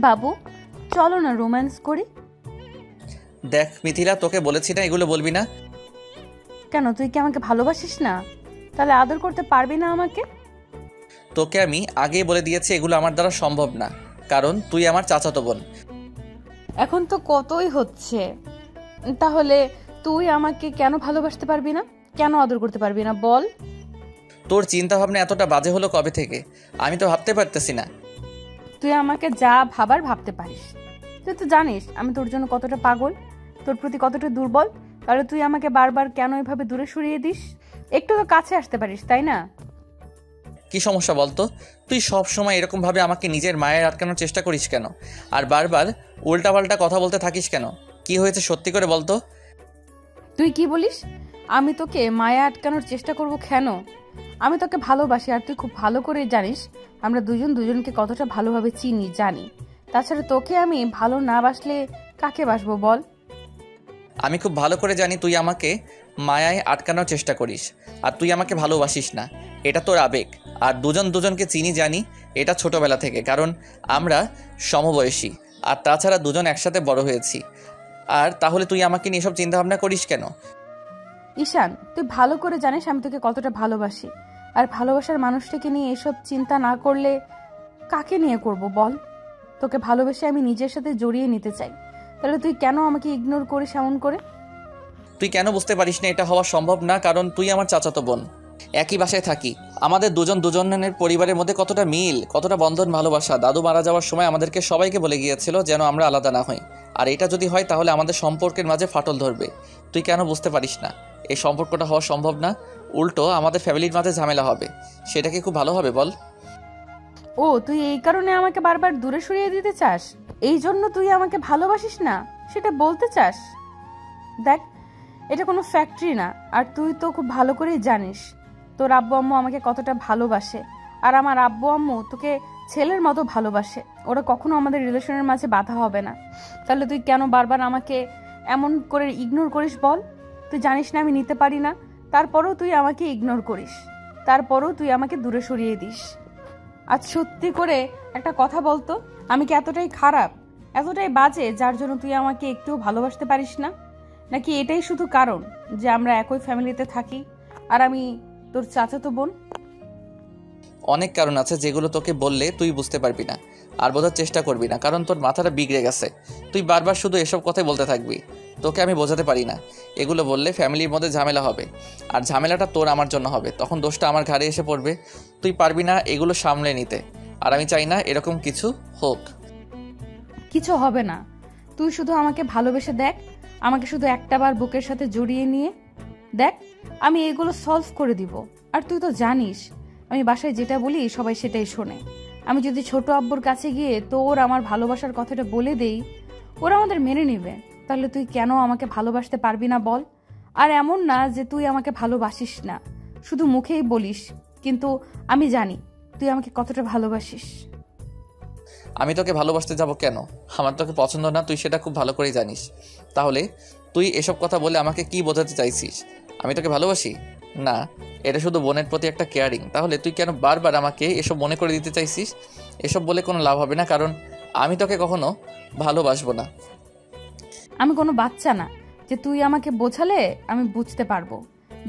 বাবু চলো না রোম্যান্স করি। দেখ মিথিলা, তোকে বলেছি না এগুলো বলবি না। কেন, তুই কি আমাকে ভালোবাসিস না? তাহলে আদর করতে পারবি না আমাকে? তোকে আমি আগেই বলে দিয়েছি এগুলো আমার দ্বারা সম্ভব না, কারণ তুই আমার চাচাতো বোন। এখন তো কতই হচ্ছে, তাহলে তুই আমাকে কেন ভালোবাসতে পারবি না, কেন আদর করতে পারবি না বল? তোর চিন্তা ভাবনা এতটা বাজে হলো কবে থেকে আমি তো ভাবতে পারতেছি না। তুই আমাকে যা ভাবার ভাবতে পারিস। তুই তো জানিস আমি তোর জন্য কতটা পাগল, তোর প্রতি কতটা দুর্বল। তাহলে তুই আমাকে বারবার কেন এভাবে দূরে সরিয়ে দিস? একটু তো কাছে আসতে পারিস, তাই না? কি সমস্যা বলতো? তুই সব সময় এরকম ভাবে আমাকে নিজের মায়ের আটকানোর চেষ্টা করিস কেন? আর বারবার উল্টাপাল্টা কথা বলতে থাকিস কেন? কি হয়েছে সত্যি করে বলতো? তুই কি বলিস? আমি তোকে মায়া আটকানোর চেষ্টা করব কেন? আমি তোকে ভালোবাসি, আর তুই খুব ভালো করে জানিস আমরা দুজন দুজনকে কতটা ভালোভাবে চিনি জানি। তাছাড়া তোকে আমি ভালো না বাসলে কাকে বাসবো বল? আমি খুব ভালো করে জানি তুই আমাকে মায়ায় আটকানোর চেষ্টা করিস, আর তুই আমাকে ভালোবাসিস না। এটা তোর আবেগ। আর দুজন দুজনকে চিনি জানি এটা ছোটবেলা থেকে, কারণ আমরা সমবয়সী। আর তাছাড়া দুজন একসাথে বড় হয়েছি। আর তাহলে তুই আমাকে নিয়ে এসব চিন্তাভাবনা করিস কেন? ঈশান, তুই ভালো করে জানিস আমি তোকে কতটা ভালোবাসি। আর ভালোবাসার মানুষটাকে নিয়ে এসব চিন্তা না করলে কাকে নিয়ে করব বল? তোকে ভালোবেসে আমি নিজের সাথে জড়িয়ে নিতে চাই। তাহলে তুই কেন আমাকে ইগনোর করিস এমন করে? তুই কেন বুঝতে পারিস না এটা হওয়া সম্ভব না? কারণ তুই আমার চাচাতো বোন, একই বাসায় থাকি। আমাদের দুজন দুজনের পরিবারের মধ্যে কতটা মিল, কতটা বন্ধন, ভালোবাসা। দাদু মারা যাওয়ার সময় আমাদেরকে সবাইকে বলে গিয়েছিল যেন আমরা আলাদা না হই। আর এটা যদি হয় তাহলে আমাদের সম্পর্কের মাঝে ফাটল ধরবে। তুই কেন বুঝতে পারিস না এই সম্পর্কটা হওয়া সম্ভব না? উল্টো আমাদের ফ্যামিলির মাঝে ঝামেলা হবে। সেটা কি খুব ভালো হবে বল? ও, তুই এই কারণে আমাকে বারবার দূরে সরিয়ে দিতে চাস? এই জন্য তুই আমাকে ভালোবাসিস না সেটা বলতে চাস? দেখ, এটা কোনো ফ্যাক্টরি না। আর তুই তো খুব ভালো করেই জানিস তোর আব্বু আম্মু আমাকে কতটা ভালোবাসে। আর আমার আব্বু আম্মু তোকে ছেলের মতো ভালোবাসে। ওরা কখনো আমাদের রিলেশনের মাঝে বাধা হবে না। তাহলে তুই কেন বারবার আমাকে এমন করে ইগনোর করিস বল? তুই জানিস না আমি নিতে পারি না, তারপরেও তুই আমাকে ইগনোর করিস, তারপরেও তুই আমাকে দূরে সরিয়ে দিস। আজ সত্যি করে একটা কথা বলতো, আমি কি এতটাই খারাপ, এতটাই বাজে যার জন্য তুই আমাকে একটুও ভালোবাসতে পারিস না? নাকি এটাই শুধু কারণ যে আমরা একই ফ্যামিলিতে থাকি আর আমি তোর চাচাতো বোন? অনেক কারণ আছে যেগুলো তোকে বললে তুই বুঝতে পারবি না আর বোঝার চেষ্টা করবি না, কারণ তোর মাথাটা বিগড়ে গেছে। তুই বারবার শুধু এসব কথাই বলতে থাকবি। তোকে আমি বোঝাতে পারি না। এগুলো বললে ফ্যামিলির মধ্যে ঝামেলা হবে, আর ঝামেলাটা তোর আমার জন্য হবে। তখন দোষটা আমার ঘাড়ে এসে পড়বে। তুই পারবি না এগুলো সামলে নিতে, আর আমি চাই না এরকম কিছু হোক। কিছু হবে না। তুই শুধু আমাকে ভালোবেসে দেখ, আমাকে শুধু একটাবার বুকের সাথে জড়িয়ে নিয়ে দেখ, আমি এগুলো সলভ করে দিব। আর তুই তো জানিস আমি বাসায় যেটা বলি সবাই সেটাই শোনে। আমি যদি ছোট আব্বুর কাছে গিয়ে তোর আমার ভালোবাসার কথাটা বলে দেই, ওরা আমাদের মেনে নেবে। তাহলে তুই কেন আমাকে ভালোবাসতে পারবি না বল? আর এমন না যে তুই আমাকে ভালোবাসিস না, শুধু মুখেই বলিস, কিন্তু আমি জানি তুই আমাকে কতটা ভালোবাসিস। আমি তোকে ভালোবাসতে যাব কেন? আমার তোকে পছন্দ না, তুই সেটা খুব ভালো করেই জানিস। তাহলে তুই এসব কথা বলে আমাকে কি বোঝাতে চাইছিস? আমি তোকে ভালোবাসি না, এটা শুধু বোনের প্রতি একটা কেয়ারিং। তাহলে তুই কেন বারবার আমাকে এসব মনে করে দিতে চাইছিস? এসব বলে কোনো লাভ হবে না, কারণ আমি তোকে কখনো ভালোবাসবো না। আমি কোনো বাচ্চা না যে তুই আমাকে বোঝালে আমি বুঝতে পারবো।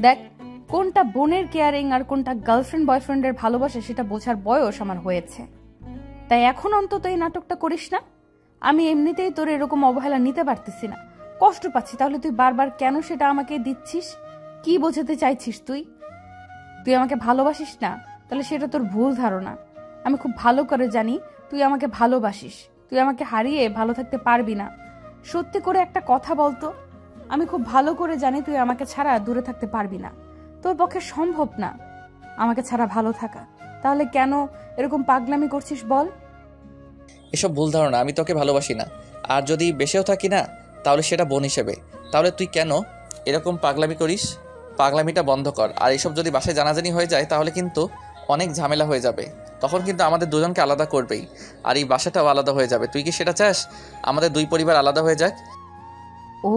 দেখ, কোনটা বোনের কেয়ারিং আর কোনটা গার্লফ্রেন্ড বয়ফ্রেন্ডের ভালোবাসা সেটা বোঝার বয়স আমার হয়েছে। তাই এখন অন্তত এই নাটকটা করিস না। আমি এমনিতেই তোর এরকম অবহেলা নিতে পারতেছি না, কষ্ট পাচ্ছি। তাহলে তুই বারবার কেন সেটা আমাকে দিচ্ছিস? কি বোঝাতে চাইছিস তুই? তুই আমাকে ভালোবাসিস না, তাহলে সেটা তোর ভুল ধারণা। আমি খুব ভালো করে জানি তুই আমাকে ভালোবাসিস। তুই আমাকে হারিয়ে ভালো থাকতে পারবি না। সত্যি করে একটা কথা বলতো, আমি খুব ভালো করে জানি তুই আমাকে ছাড়া দূরে থাকতে পারবি না। তোর পক্ষে সম্ভব না আমাকে ছাড়া ভালো থাকা। তাহলে কেন এরকম পাগলামি করছিস বল? এসব ভুল ধারণা। আমি তোকে ভালোবাসি না, আর যদি বেঁচেও থাকি না তাহলে সেটা বোন হিসেবে। তাহলে তুই কেন এরকম পাগলামি করিস? পাগলামিটা বন্ধ কর। আর এসব যদি বাসায় জানাজানি হয়ে যায় তাহলে কিন্তু অনেক ঝামেলা হয়ে যাবে। তখন কিন্তু আমাদের দুজনকে আলাদা করবেই, আর এই বাসাটাও আলাদা হয়ে যাবে। তুই কি সেটা চাস আমাদের দুই পরিবার আলাদা হয়ে যাক? ও,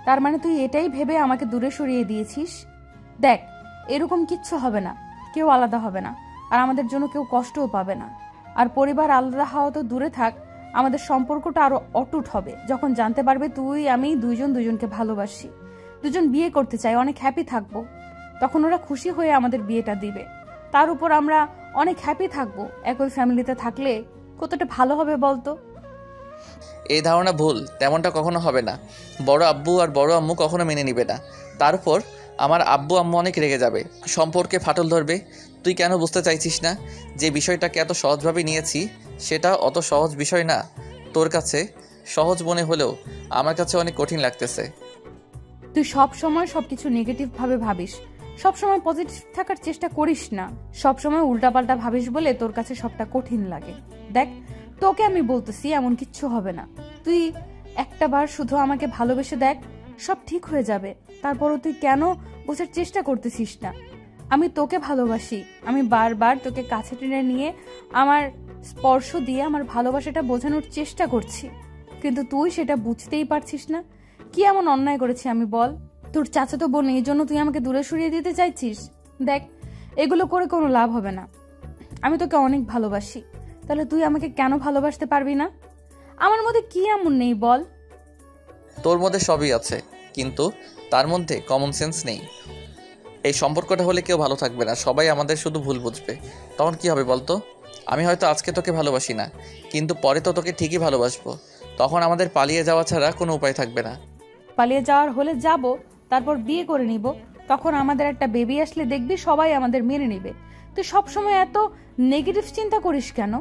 তার মানে তুই এটাই ভেবে আমাকে দূরে সরিয়ে দিয়েছিস? দেখ, এরকম কিচ্ছু হবে না, কেউ আলাদা হবে না, আর আমাদের জন্য কেউ কষ্টও পাবে না। আর পরিবার আলাদা হওয়া তো দূরে থাক, আমাদের সম্পর্কটা আরো অটুট হবে যখন জানতে পারবে তুই আমি দুইজন দুজনকে ভালোবাসি, দুজন বিয়ে করতে চাই, অনেক হ্যাপি থাকবো। তখন ওরা খুশি হয়ে আমাদের বিয়েটা দিবে। তার উপর আমরা অনেক হ্যাপি থাকবো। একই ফ্যামিলিতে থাকলে কতটা ভালো হবে বলতো? এই ধারণা ভুল, তেমনটা কখনো হবে না। বড় আব্বু আর বড় আম্মু কখনো মেনে নিবে না। তার উপর আমার আব্বু আম্মু অনেক রেগে যাবে, সম্পর্কে ফাটল ধরবে। তুই কেন বুঝতে চাইছিস না যে বিষয়টাকে এত সহজভাবে নিয়েছি সেটা অত সহজ বিষয় না। তোর কাছে সহজ মনে হলেও আমার কাছে অনেক কঠিন লাগতেছে। তুই সব সময় সবকিছু নেগেটিভ ভাবে ভাবিস, সব সময় পজিটিভ থাকার চেষ্টা করিস না, সব সময় উল্টাপাল্টা ভাবিস বলে তোর কাছে সবটা কঠিন লাগে। দেখ, তোকে আমি বলতেছি এমন কিচ্ছু হবে না। তুই একটা বার শুধু আমাকে ভালোবেসে দেখ, সব ঠিক হয়ে যাবে। তারপরও তুই কেন বোঝার চেষ্টা করতেছিস না? আমি তোকে ভালোবাসি, আমি বারবার তোকে কাছে টেনে নিয়ে আমার স্পর্শ দিয়ে আমার ভালোবাসাটা বোঝানোর চেষ্টা করছি, কিন্তু তুই সেটা বুঝতেই পারছিস না। কি এমন অন্যায় করেছি আমি বল? তোর চাচাতো বোন, এই জন্য তুই আমাকে দূরে সরিয়ে দিতে চাইছিস? দেখ, এগুলো করে কোনো লাভ হবে না। আমি তোকে অনেক ভালোবাসি, তাহলে তুই আমাকে কেন ভালোবাসতে পারবি না? আমার মধ্যে কি এমন নেই বল? তোর মধ্যে সবই আছে, কিন্তু তার মধ্যে কমন সেন্স নেই। এই সম্পর্কটা হলে কেউ ভালো থাকবে না, সবাই আমাদের শুধু ভুল বুঝবে। তখন কি হবে বলতো? আমি হয়তো আজকে তোকে ভালোবাসি না, কিন্তু পরে তো তোকে ঠিকই ভালোবাসবো। তখন আমাদের পালিয়ে যাওয়া ছাড়া কোনো উপায় থাকবে না। পালিয়ে যাওয়ার হলে যাব, তারপর বিয়ে করে নিব। তখন আমাদের একটা বেবি আসলে দেখবি সবাই আমাদের মেনে নিবে। তুই সবসময় এত নেগেটিভ চিন্তা করিস কেন?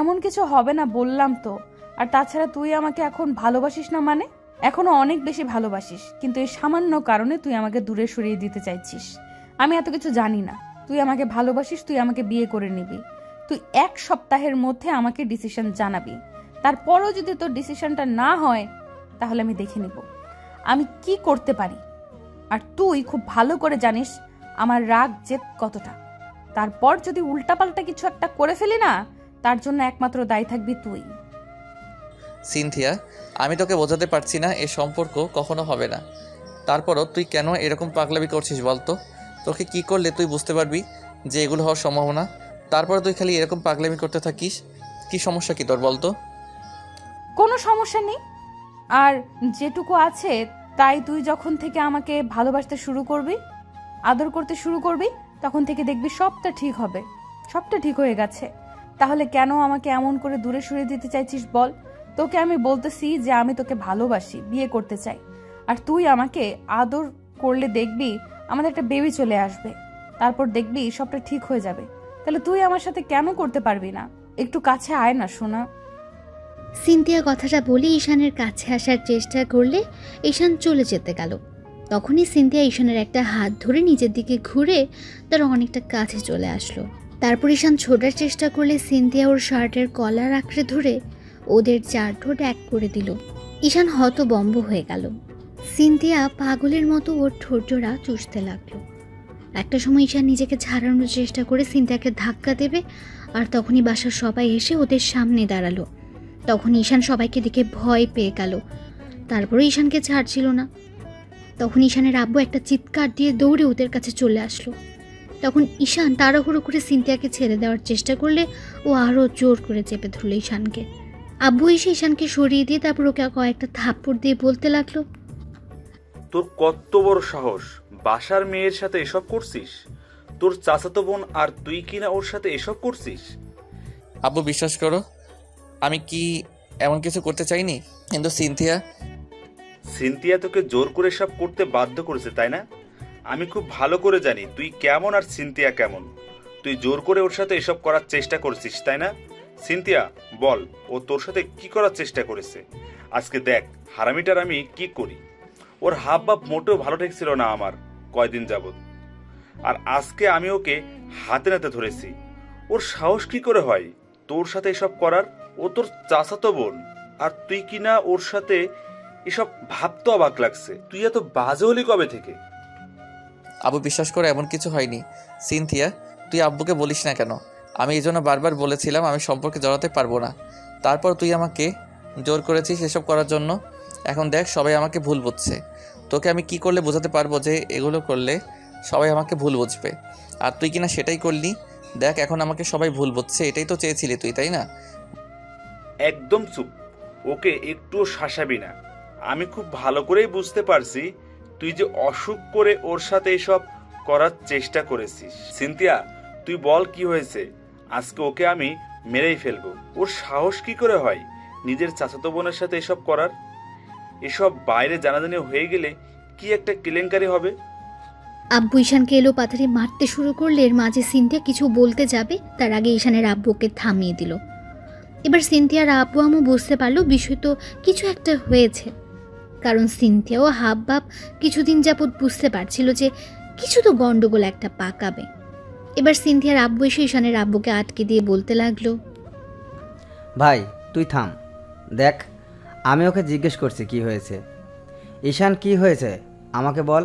এমন কিছু হবে না বললাম তো। আর তাছাড়া তুই আমাকে এখন ভালোবাসিস না মানে? এখনো অনেক বেশি ভালোবাসিস, কিন্তু এই সামান্য কারণে তুই আমাকে দূরে সরিয়ে দিতে চাইছিস। আমি এত কিছু জানি না। তুই আমাকে ভালোবাসিস, তুই আমাকে বিয়ে করে নিবি। তুই 1 সপ্তাহের মধ্যে আমাকে ডিসিশন জানাবি। তারপরও যদি তোর ডিসিশনটা না হয়, তাহলে আমি দেখে নিব আমি কি করতে পারি। আর তুই খুব ভালো করে জানিস আমার রাগ জেদ কতটা। তারপর যদি উল্টাপাল্টা কিছু একটা করে ফেলি না, তার জন্য একমাত্র দায়ী থাকবি তুই। সিনথিয়া, আমি তোকে বোঝাতে পারছি না এ সম্পর্ক কখনো হবে না। তারপরও তুই কেন এরকম পাগলামি করছিস বলতো? তোকে কি করলে তুই বুঝতে পারবি যে এগুলো হওয়ার সম্ভাবনা? তারপরে তুই খালি এরকম পাগলামি করতে থাকিস। কি সমস্যা কি তোর বলতো? কোনো সমস্যা নেই। আর যেটুকু আছে তাই তুই যখন থেকে আমাকে ভালোবাসতে শুরু করবি, আদর করতে শুরু করবি, তখন থেকে দেখবি সবটা ঠিক হবে। সবটা ঠিক হয়ে গেছে। তাহলে কেন আমাকে এমন করে দূরে সরিয়ে দিতে চাইছিস বল? তোকে আমি বলতেছি যে আমি তোকে ভালোবাসি, বিয়ে করতে চাই। আর তুই আমাকে আদর করলে দেখবি আমাদের একটা বেবি চলে আসবে। তারপর দেখবি সবটা ঠিক হয়ে যাবে। তাহলে তুই আমার সাথে কেন করতে পারবি না? একটু কাছে আয় না সোনা। সিনথিয়া কথাটা বলে ঈশানের কাছে আসার চেষ্টা করলে ঈশান চলে যেতে গেল। তখনই সিনথিয়া ঈশানের একটা হাত ধরে নিজের দিকে ঘুরে তার অনেকটা কাছে চলে আসলো। তারপর ঈশান ছোটার চেষ্টা করলে সিনথিয়া ওর শার্টের কলার আঁকড়ে ধরে ওদের 4 ঠোঁট এক করে দিল। ঈশান হতবম্ব হয়ে গেল। সিনথিয়া পাগলের মতো ওর ঠোঁট জোড়া চুষতে লাগলো। একটা সময় ঈশান নিজেকে ছাড়ানোর চেষ্টা করে সিনথিয়াকে ধাক্কা দেবে, আর তখনই বাসার সবাই এসে ওদের সামনে দাঁড়ালো। তখন ঈশান সবাইকে দেখে ভয় পেয়ে গেল। তারপরে ঈশানকে ছাড়ছিল না। তখন ঈশানের আব্বু একটা চিৎকার দিয়ে দৌড়ে ওদের কাছে চলে আসলো। তখন ঈশান তাড়াহুড়ো করে সিনথিয়াকে ছেড়ে দেওয়ার চেষ্টা করলে ও আরও জোর করে চেপে ধরল ঈশানকে। আব্বু এসে ঈশানকে সরিয়ে দিয়ে তারপর ওকে কয়েকটা থাপ্পড় দিয়ে বলতে লাগলো, তোর কত বড় সাহস, বাসার মেয়ের সাথে এসব করছিস? তোর চাচাতো বোন আর তুই কিনা ওর সাথে এসব করছিস? আব্বু, বিশ্বাস করো, আমি কি এমন কিছু করতে চাইনি, কিন্তু সিনথিয়া তোকে জোর করে সব করতে বাধ্য করেছে, তাই না? আমি খুব ভালো করে জানি তুই কেমন আর সিনথিয়া কেমন। তুই জোর করে ওর সাথে এসব করার চেষ্টা করছিস, তাই না? সিনথিয়া, বল, ও তোর সাথে কি করার চেষ্টা করেছে? আজকে দেখ হারামিটার আমি কি করি। ওর হাব ভাব মোটেও ভালো ঠেকছিল না আমার কয়দিন যাবত, আর আজকে আমি ওকে হাতে নাতে ধরেছি। ওর সাহস কি করে হয় তোর সাথে এসব করার? ও তোর চাচাতো বোন, আর তুই কিনা ওর সাথে এসব ভাবতে অবাক লাগছে। তুই এত বাজে হলি কবে থেকে? আব্বু, বিশ্বাস করে এমন কিছু হয়নি। সিনথিয়া, তুই আব্বুকে বলিস না কেন? আমি এই জন্য বারবার বলেছিলাম আমি সম্পর্কে জড়াতে পারবো না। তারপর তুই আমাকে জোর করেছিস এসব করার জন্য। এখন দেখ, সবাই আমাকে ভুল বুঝছে। তোকে আমি কি করলে বোঝাতে পারবো যে এগুলো করলে সবাই আমাকে ভুল বুঝবে? আর তুই কিনা সেটাই করলি। দেখ এখন আমাকে সবাই ভুল বুঝছে, এটাই তো চেয়েছিলি তুই, তাই না? একদম চুপ, ওকে একটুও শাসাবি না। আমি খুব ভালো করেই বুঝতে পারছি তুই যে অসুখ করে ওর সাথে এসব করার চেষ্টা করেছিস। সিনথিয়া, তুই বল কি হয়েছে? আজকে ওকে আমি মেরেই ফেলবো। ওর সাহস কি করে হয় নিজের চাচাতো বোনের সাথে এসব করার? এসব বাইরে জানাজানি হয়ে গেলে কি একটা কেলেঙ্কারি হবে। আব্বু ঈশানকে এলো পাথারি মারতে শুরু করলে এর মাঝে সিনথিয়া কিছু বলতে যাবে তার আগে ঈশানের আব্বুকে থামিয়ে দিল। এবার সিনথিয়ার আব্বু আম্মু বুঝতে পারলো বিষয় তো কিছু একটা হয়েছে, কারণ সিনথিয়াও হাব ভাব কিছুদিন যাবৎ বুঝতে পারছিল যে কিছু তো গন্ডগোল একটা পাকাবে। এবার সিনথিয়ার আব্বু এসে ঈশানের আব্বুকে আটকে দিয়ে বলতে লাগলো, ভাই তুই থাম, দেখ আমি ওকে জিজ্ঞেস করছি কি হয়েছে। ঈশান কি হয়েছে আমাকে বল।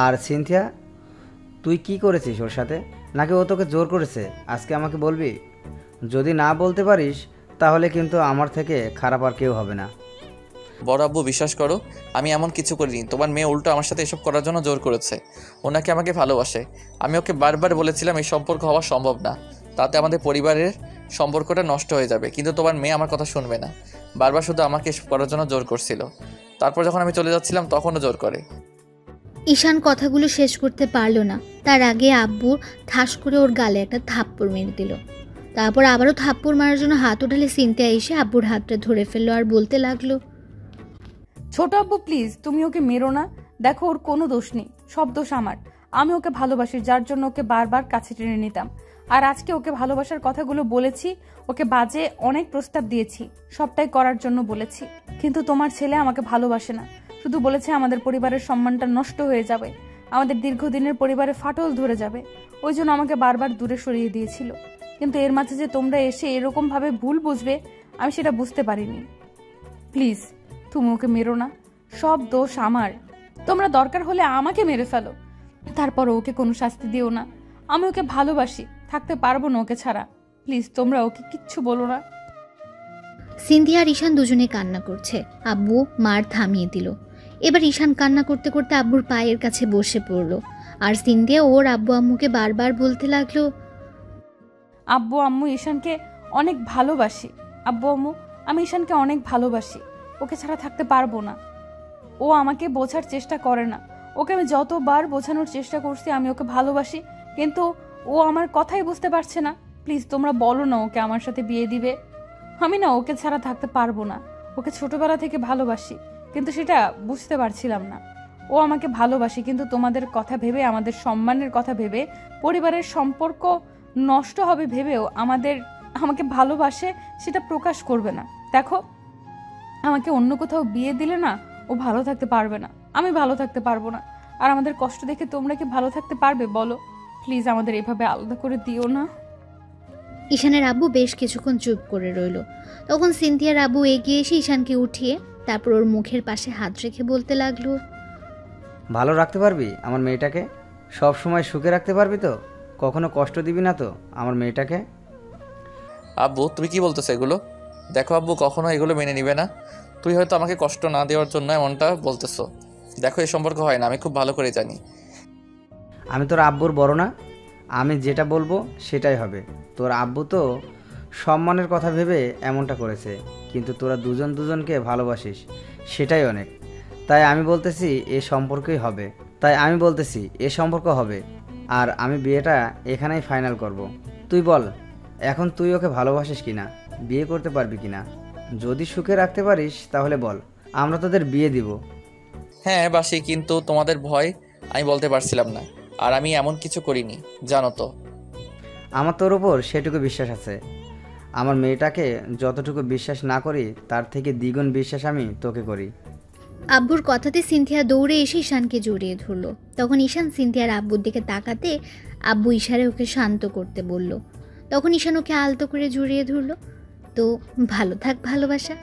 আর সিনথিয়া, তুই কি করেছিস ওর সাথে, নাকি ও তোকে জোর করেছে? আজকে আমাকে বলবি। যদি না বলতে পারিস তাহলে কিন্তু আমার থেকে খারাপ আর কেউ হবে না। বড় আব্বু বিশ্বাস করো, আমি এমন কিছু করিনি। তোমার মেয়ে উল্টো আমার সাথে এসব করার জন্য জোর করেছে। ও নাকি আমাকে ভালোবাসে। আমি ওকে বারবার বলেছিলাম এই সম্পর্ক হওয়া সম্ভব না, তাতে আমাদের পরিবারের সম্পর্কটা নষ্ট হয়ে যাবে, কিন্তু তোমার মেয়ে আমার কথা শুনবে না। বারবার শুধু আমাকে এসব করার জন্য জোর করছিল। তারপর যখন আমি চলে যাচ্ছিলাম তখনও জোর করে। ঈশান কথাগুলো শেষ করতে পারলো না, তার আগে আব্বু ঠাস করে ওর গালে একটা থাপ্পড় মেরে দিল। তারপর আবারও থাপ্পড় মারার জন্য হাত উঠালে সিনথিয়া এসে আব্বুর হাতটা ধরে ফেললো আর বলতে লাগলো, ছোট আব্বু প্লিজ তুমি ওকে মেরো না। দেখো ওর কোনো দোষ নেই, সব দোষ আমার। আমি ওকে ভালোবাসি, যার জন্য ওকে বারবার কাছে টেনে নিতাম। আর আজকে ওকে ভালোবাসার কথাগুলো বলেছি, ওকে বাজে অনেক প্রস্তাব দিয়েছি, সবটাই করার জন্য বলেছি। কিন্তু তোমার ছেলে আমাকে ভালোবাসে না, শুধু বলেছে আমাদের পরিবারের সম্মানটা নষ্ট হয়ে যাবে, আমাদের দীর্ঘদিনের পরিবারে ফাটল ধরে যাবে। ওই জন্য আমাকে বারবার দূরে সরিয়ে দিয়েছিল। কিন্তু এর মাঝে যে তোমরা এসে এরকম ভাবে ভুল বুঝবে আমি সেটা বুঝতে পারিনি। প্লিজ তুমি ওকে মেরো না, সব দোষ আমার। তোমরা দরকার হলে আমাকে মেরে ফেলো, তারপর ওকে কোনো শাস্তি দিও না। আমি ওকে ভালোবাসি, থাকতে পারবো না ওকে ছাড়া। প্লিজ তোমরা ওকে কিচ্ছু বলো না। সিনথিয়া আর ঈশান দুজনে কান্না করছে। আব্বু মার থামিয়ে দিল। এবার ঈশান কান্না করতে করতে আব্বুর পায়ের কাছে বসে পড়লো আর সিনথিয়া ওর আব্বু আম্মুকে বারবার বলতে লাগলো, আব্বু আম্মু ঈশানকে অনেক ভালোবাসি। আব্বু আম্মু আমি ঈশানকে অনেক ভালোবাসি, ওকে ছাড়া থাকতে পারবো না। ও আমাকে বোঝার চেষ্টা করে না। ওকে আমি যতবার বোঝানোর চেষ্টা করছি আমি ওকে ভালোবাসি, কিন্তু ও আমার কথাই বুঝতে পারছে না। প্লিজ তোমরা বলো না ওকে আমার সাথে বিয়ে দিবে। আমি না ওকে ছাড়া থাকতে পারবো না। ওকে ছোটবেলা থেকে ভালোবাসি, কিন্তু সেটা বুঝতে পারছিলাম না। ও আমাকে ভালোবাসি, কিন্তু তোমাদের কথা ভেবে, আমাদের সম্মানের কথা ভেবে, পরিবারের সম্পর্ক নষ্ট হবে ভেবেও আমাকে ভালোবাসে সেটা প্রকাশ করবে না। দেখো আমাকে অন্য কোথাও বিয়ে দিলে না ও ভালো থাকতে পারবে না, আমি ভালো থাকতে পারবো না। আর আমাদের কষ্ট দেখে তোমরা কি ভালো থাকতে পারবে বলো? প্লিজ আমাদের এভাবে আলাদা করে দিও না। ঈশানের আব্বু বেশ কিছুক্ষণ চুপ করে রইল। তখন সিনথিয়ার আব্বু এগিয়ে এসে ঈশানকে উঠিয়ে তারপর ওর মুখের পাশে হাত রেখে বলতে লাগলো, ভালো রাখতে পারবি আমার মেয়েটাকে? সব সময় সুখে রাখতে পারবি তো? কখনো কষ্ট দিবি না তো আমার মেয়েটাকে? আব্বু তুমি কি বলতেছো এগুলো? দেখো আব্বু কখনো এগুলো মেনে নিবে না। তুই হয়তো আমাকে কষ্ট না দেওয়ার জন্য এমনটা বলতেছো। দেখো এই সম্পর্ক হয় না, আমি খুব ভালো করে জানি। আমি তোর আব্বুর বড় না? আমি যেটা বলবো সেটাই হবে। তোর আব্বু তো সম্মানের কথা ভেবে এমনটা করেছে, কিন্তু তোরা দুজন দুজনকে ভালোবাসিস, সেটাই অনেক। তাই আমি বলতেছি এ সম্পর্ক হবে। আর আমি বিয়েটা এখানেই ফাইনাল করব। তুই বল এখন তুই ওকে ভালোবাসিস কিনা, বিয়ে করতে পারবি কিনা? যদি সুখে রাখতে পারিস তাহলে বল, আমরা তোদের বিয়ে দিব। হ্যাঁ বাসি, কিন্তু তোমাদের ভয় আমি বলতে পারছিলাম না। আর আমি এমন কিছু করিনি, জানো তো। আমার তোর উপর সেটুকু বিশ্বাস আছে। আমার মেয়েটাকে যতটুকু বিশ্বাস না করি তার থেকে দ্বিগুণ বিশ্বাস আমি তোকে করি। আব্বুর কথাতে সিনথিয়া দৌড়ে এসে ঈশানকে জড়িয়ে ধরলো। তখন ঈশান সিনথিয়ার আব্বুর দিকে তাকাতে আব্বু ইশারে ওকে শান্ত করতে বলল। তখন ঈশান ওকে আলতো করে জড়িয়ে ধরলো। তো ভালো থাক ভালোবাসা।